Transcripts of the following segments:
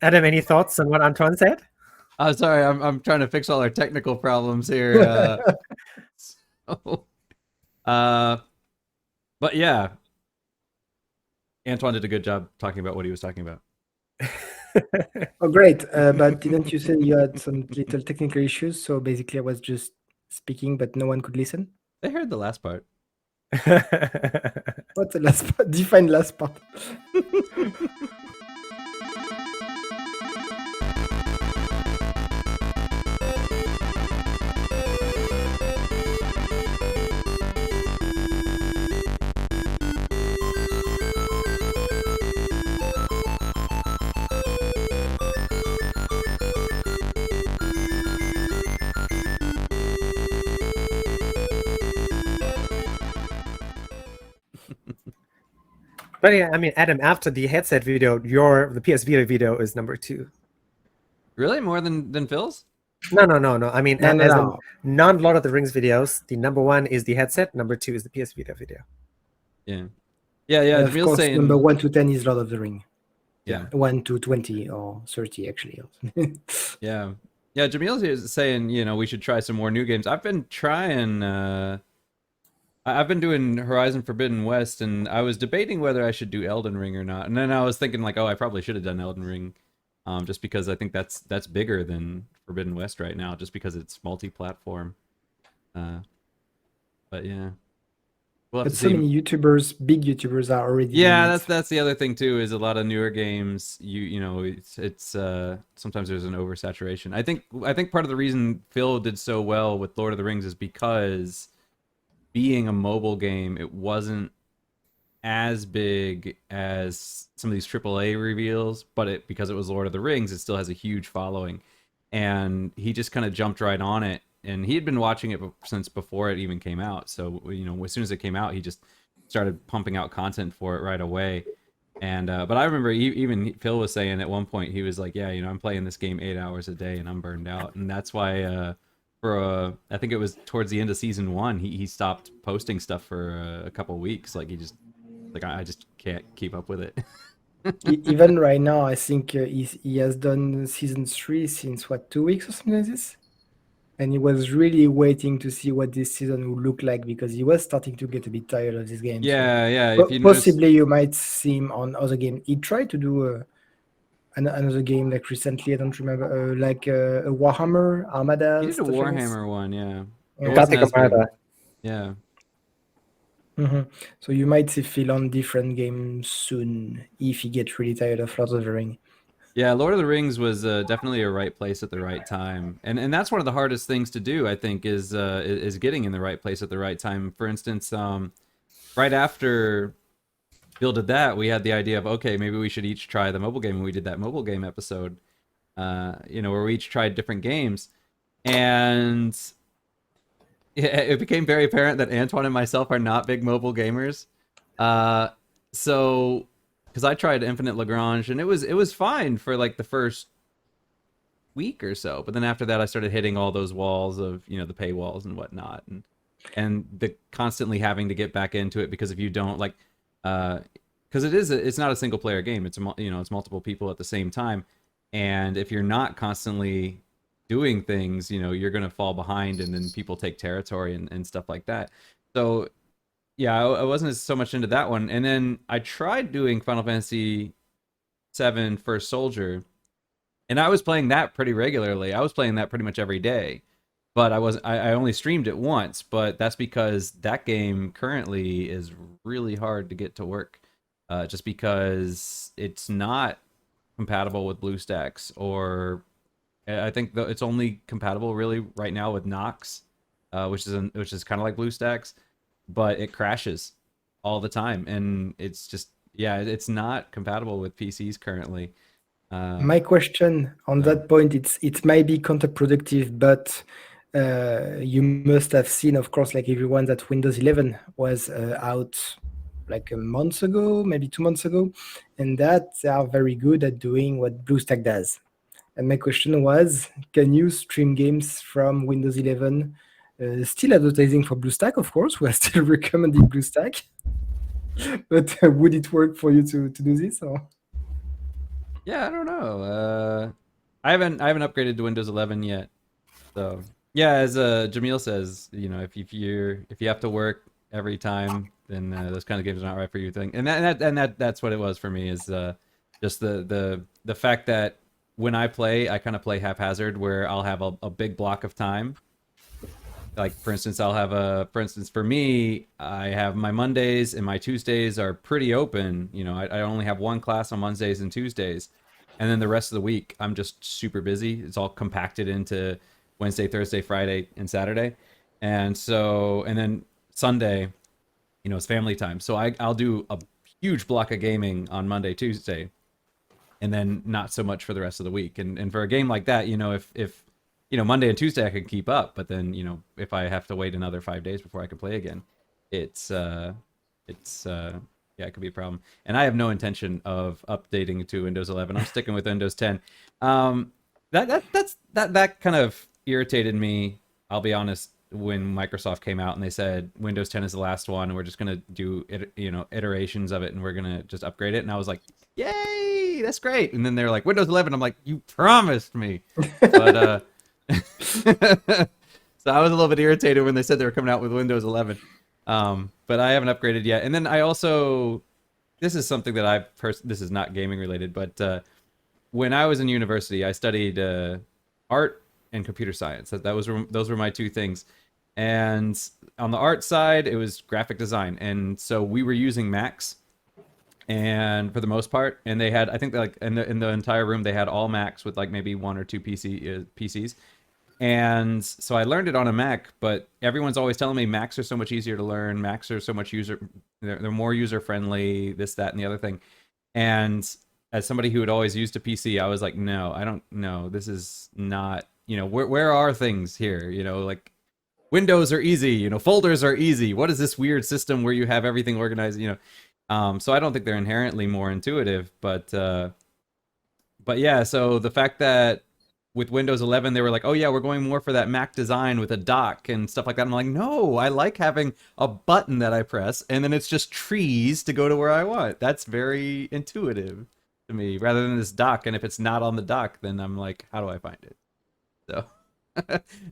Adam, any thoughts on what Antoine said? Sorry, I'm trying to fix all our technical problems here. So, but yeah, Antoine did a good job talking about what he was talking about. Oh, great. But didn't you say you had some little technical issues? So basically, I was just speaking, but no one could listen. They heard the last part. What's the last part? Define last part. But yeah, I mean, Adam, after the headset video, the PS Vita video is number 2. Really, more than Phil's? No. I mean, No, as no. in non-Lord of the Rings videos, the number 1 is the headset, number 2 is the PS Vita video. Yeah. Of Jamil's course, saying number 1 to 10 is Lord of the Ring. Yeah. 1 to 20 or 30, actually. Yeah. Jamil's here is saying, we should try some more new games. I've been trying. I've been doing Horizon Forbidden West, and I was debating whether I should do Elden Ring or not. And then I was thinking, like, I probably should have done Elden Ring, just because I think that's bigger than Forbidden West right now, just because it's multi-platform. But yeah, we'll have But to so see. many YouTubers, big YouTubers, are already. Yeah, doing it. that's the other thing too. Is a lot of newer games. It's sometimes there's an oversaturation. I think part of the reason Phil did so well with Lord of the Rings is because, being a mobile game, it wasn't as big as some of these AAA reveals, but because it was Lord of the Rings, it still has a huge following. And he just kind of jumped right on it. And he had been watching it since before it even came out. So, as soon as it came out, he just started pumping out content for it right away. And but I remember even Phil was saying at one point, he was like, yeah, I'm playing this game 8 hours a day and I'm burned out. And that's why I think it was towards the end of season 1, he stopped posting stuff for a couple weeks. Like, I just can't keep up with it. Even right now, I think he has done season 3 since 2 weeks or something like this, and he was really waiting to see what this season would look like because he was starting to get a bit tired of this game. Yeah. So possibly you might see him on other games. He tried to do another game like recently. I don't remember, like a Warhammer Armada. He did a Warhammer one, yeah. It wasn't Gothic as big. Armada. Yeah. So you might see Phil on different games soon if he gets really tired of Lord of the Ring. Yeah, Lord of the Rings was definitely a right place at the right time, and that's one of the hardest things to do, I think, is getting in the right place at the right time. For instance, right after Bill did that, we had the idea of, okay, maybe we should each try the mobile game, and we did that mobile game episode, where we each tried different games, and it became very apparent that Antoine and myself are not big mobile gamers. So, because I tried Infinite Lagrange, and it was fine for like the first week or so, but then after that I started hitting all those walls of the paywalls and whatnot, and the constantly having to get back into it, because if you don't like, because it's not a single player game, it's it's multiple people at the same time, and if you're not constantly doing things, you're gonna fall behind, and then people take territory and stuff like that. So yeah, I wasn't so much into that one. And then I tried doing Final Fantasy VII First Soldier, and I was playing that pretty regularly. I was playing that pretty much every day, but I only streamed it once. But that's because that game currently is really hard to get to work, just because it's not compatible with BlueStacks, or I think it's only compatible really right now with Nox, which is kind of like BlueStacks, but it crashes all the time, and it's just it's not compatible with PCs currently. My question on that point, it might be counterproductive, but you must have seen, of course, like everyone, that Windows 11 was out like a month ago, maybe 2 months ago, and that they are very good at doing what BlueStack does. And my question was, can you stream games from Windows 11? Still advertising for BlueStack, of course. We are still recommending BlueStack. But would it work for you to do this? Or? Yeah, I don't know. I haven't upgraded to Windows 11 yet. So yeah, as Jamil says, you know, if you have to work every time, then those kind of games are not right for you. That's what it was for me, is just the fact that when I play, I kind of play haphazard, where I'll have a big block of time. Like for instance, for me, I have my Mondays and my Tuesdays are pretty open. You know, I only have one class on Wednesdays and Tuesdays, and then the rest of the week I'm just super busy. It's all compacted into Wednesday, Thursday, Friday, and Saturday. And then Sunday, you know, it's family time. So I'll do a huge block of gaming on Monday, Tuesday, and then not so much for the rest of the week. And for a game like that, you know, if you know, Monday and Tuesday I can keep up, but then, you know, if I have to wait another 5 days before I can play again, it's yeah, it could be a problem. And I have no intention of updating to Windows 11. I'm sticking with Windows 10. That kind of irritated me, I'll be honest, when Microsoft came out and they said Windows 10 is the last one and we're just gonna do it, you know, iterations of it, and we're gonna just upgrade it. And I was like, yay, that's great. And then they're like, Windows 11. I'm like, you promised me. But so I was a little bit irritated when they said they were coming out with Windows 11. But I haven't upgraded yet. And then I also, this is something that this is not gaming related, but when I was in university, I studied art and computer science. Those were my two things. And on the art side, it was graphic design. And so we were using Macs, and for the most part, and they had, I think, like in the entire room, they had all Macs with like maybe one or two PCs. And so I learned it on a Mac, but everyone's always telling me Macs are so much easier to learn. Macs are so much they're more user friendly, this, that, and the other thing. And as somebody who had always used a PC, I was like, no, I don't know. This is not, you know, where are things here? You know, like Windows are easy, you know, folders are easy. What is this weird system where you have everything organized, you know? So I don't think they're inherently more intuitive, but yeah, so the fact that with Windows 11, they were like, oh yeah, we're going more for that Mac design with a dock and stuff like that. I'm like, no, I like having a button that I press, and then it's just trees to go to where I want. That's very intuitive to me, rather than this dock. And if it's not on the dock, then I'm like, how do I find it? So,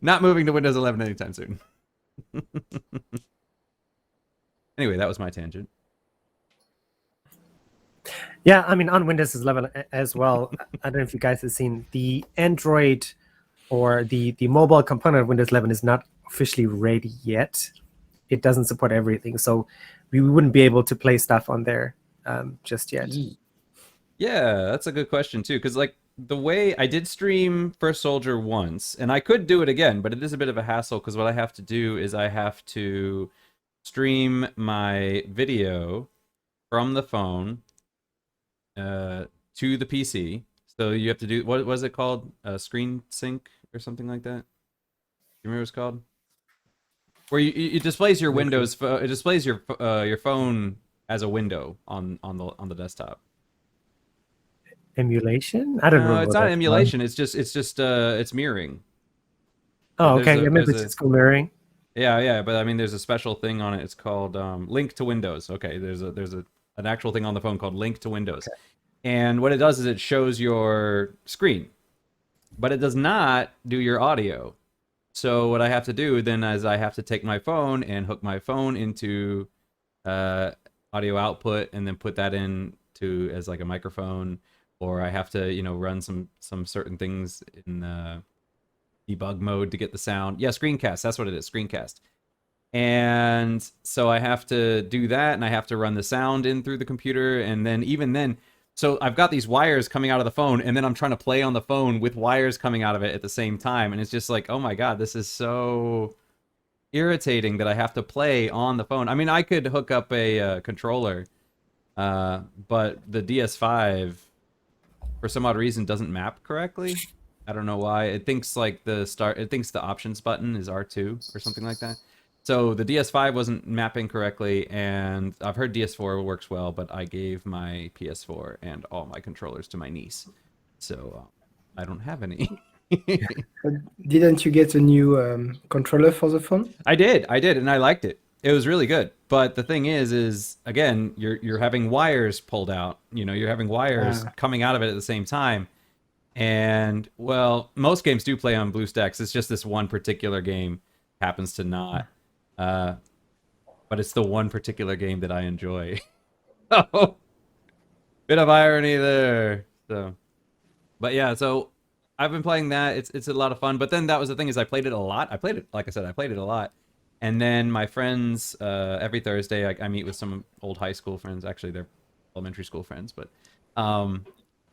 not moving to Windows 11 anytime soon. Anyway, that was my tangent. Yeah, I mean, on Windows 11 as well, I don't know if you guys have seen the Android or the mobile component of Windows 11 is not officially ready yet. It doesn't support everything, so we wouldn't be able to play stuff on there just yet. Yeah, that's a good question too, because like the way I did stream First Soldier once, and I could do it again, but it is a bit of a hassle because what I have to do is I have to stream my video from the phone to the PC. So you have to do, what was it called? Screen sync or something like that? You remember what it's called? Where it displays your Windows, it displays your phone as a window on the desktop. Emulation? I don't know. It's not emulation. It's just it's mirroring. Oh, okay. Yeah, maybe it's just mirroring. Yeah, but I mean, there's a special thing on it. It's called Link to Windows. Okay, there's an actual thing on the phone called Link to Windows. Okay. And what it does is it shows your screen, but it does not do your audio. So what I have to do then is I have to take my phone and hook my phone into audio output and then put that in as like a microphone, or I have to, you know, run some certain things in debug mode to get the sound. Yeah, screencast, that's what it is, screencast. And so I have to do that, and I have to run the sound in through the computer, and then even then, so I've got these wires coming out of the phone, and then I'm trying to play on the phone with wires coming out of it at the same time, and it's just like, oh my god, this is so irritating that I have to play on the phone. I mean, I could hook up a controller, but the DS5, for some odd reason, doesn't map correctly. I don't know why. It thinks like it thinks the options button is R2 or something like that. So the DS5 wasn't mapping correctly, and I've heard DS4 works well, but I gave my PS4 and all my controllers to my niece, so I don't have any. Didn't you get a new controller for the phone? I did, and I liked it. It was really good. But the thing is again, you're having wires pulled out. You know, you're having wires coming out of it at the same time. And well, most games do play on BlueStacks. It's just this one particular game happens to not. But it's the one particular game that I enjoy. Oh, bit of irony there. So, but yeah, so I've been playing that. It's a lot of fun. But then that was the thing is I played it a lot. I played it, like I said, I played it a lot. And then my friends, every Thursday, I meet with some old high school friends. Actually, they're elementary school friends, but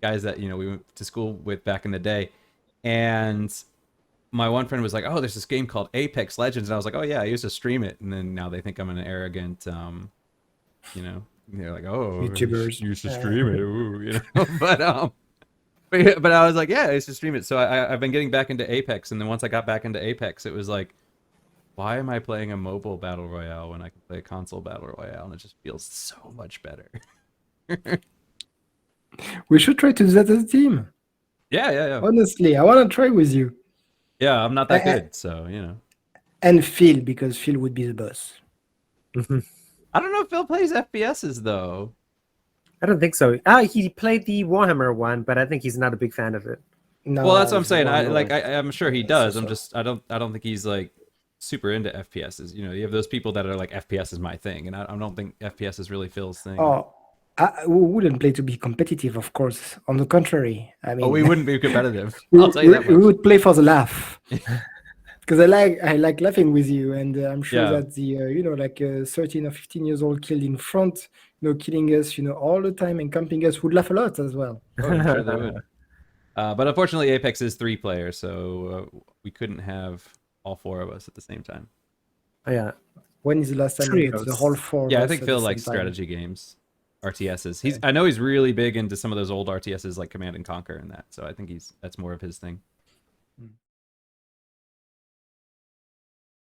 guys that, you know, we went to school with back in the day. And my one friend was like, "Oh, there's this game called Apex Legends," and I was like, "Oh yeah, I used to stream it." And then now they think I'm an arrogant, you know, they're like, "Oh, YouTubers. you used to stream it," ooh, you know. But I was like, "Yeah, I used to stream it." So I've been getting back into Apex, and then once I got back into Apex, it was like, why am I playing a mobile battle royale when I can play a console battle royale, and it just feels so much better. We should try to do that as a team. Yeah. Honestly, I want to try with you. Yeah, I'm not that good, so you know. And Phil, because Phil would be the boss. I don't know if Phil plays FPSs though. I don't think so. He played the Warhammer one, but I think he's not a big fan of it. No, Well, that's what I'm it's saying. one I'm sure he Yes, does. so- I don't think he's like super into FPSs. You know, you have those people that are like FPS is my thing, and I don't think FPS is really Phil's thing. Oh, we wouldn't play to be competitive, of course. On the contrary, I mean, Oh, we wouldn't be competitive. we, I'll tell you that we much. would play for the laugh. Because I like laughing with you, and I'm sure Yeah. that the you know, like 13 or 15 years old kid in front, you know, killing us, you know, all the time and camping us would laugh a lot as well. Oh, I'm sure they would. But unfortunately, Apex is 3 players, so we couldn't have all 4 of us at the same time. Oh, yeah. When is the last time you got the Trios. whole 4? of Yeah, I us think at Phil the likes same time? strategy games, RTSs. I know he's really big into some of those old RTSs like Command and Conquer and that. So I think that's more of his thing.